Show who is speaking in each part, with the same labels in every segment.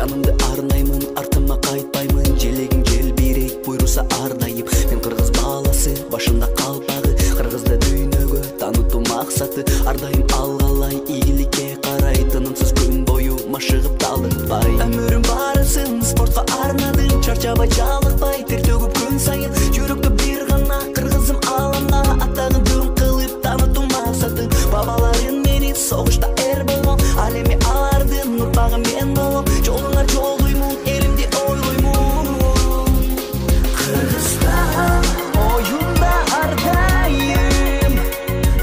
Speaker 1: Жанымды арнаймын, артыма кайтпаймын. Желегин желбирейт буйруса ардайым. Мен кыргыз баласы, башында калпагы. Кыргызды дүйнөгө таанытуу максаты. Ардайым алгалай, ийгиликке карай. Тынымсыз күн бою машыгып талыкпай. Өмүрүм барысын спортко арнадым. Чарчабай, жалыкпай, тер төгүп күн сайын. Жүрөктө бир гана кыргызым аламда. Атагын дүң кылып таанытуу максаты. Бабаларым мени согушта эр болгон. Ал эми алардын урпагы мен болом. Жолуңар жолдоймун, элимди ойлоймун. Кыргызстан оюнда ардайым.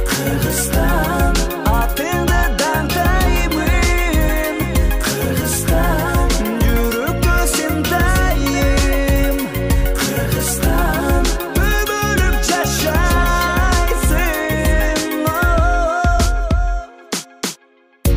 Speaker 1: Кыргызстан атыңды даңдаймын. Кыргызстан жүрөккө сен дайым. Кыргызстан өмүрүм жашайсың.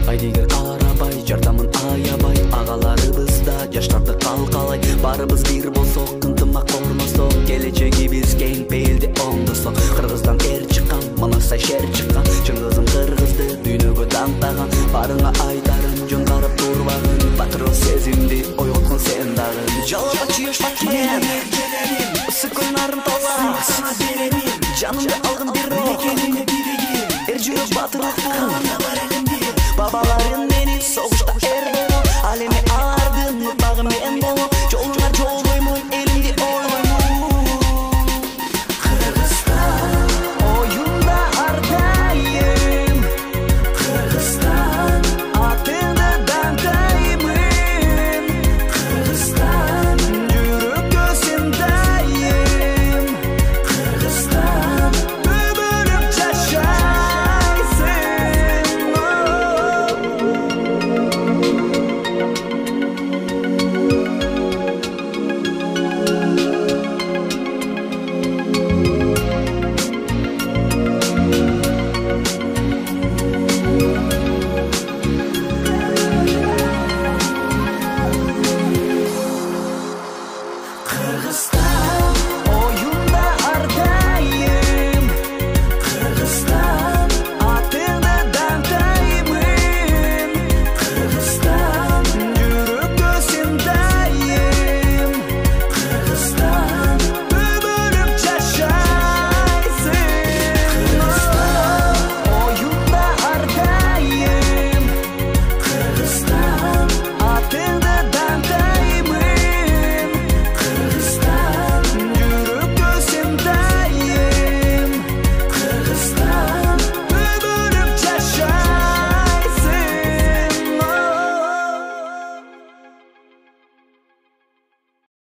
Speaker 1: Айдегер карабай, жардамын аябай. Агаларыбызда жаштарды калкалай. Барыбыз бир болсок, ынтымак орносок. Келечегибиз кең, пейилди оңдосок. Кыргыздан эр чыккан, мына сай шер чыккан. Чын кызым кыргызды дүйнөгө даңдаган. Барыңа айтарым, жөн карап турбагын. Батырыл сезимди ойготкон сен дагы. Жалаба чүйөш баткен, ысык күнарым талас. Жанымды алгын бир ок, эр жүрөк батырлыктын.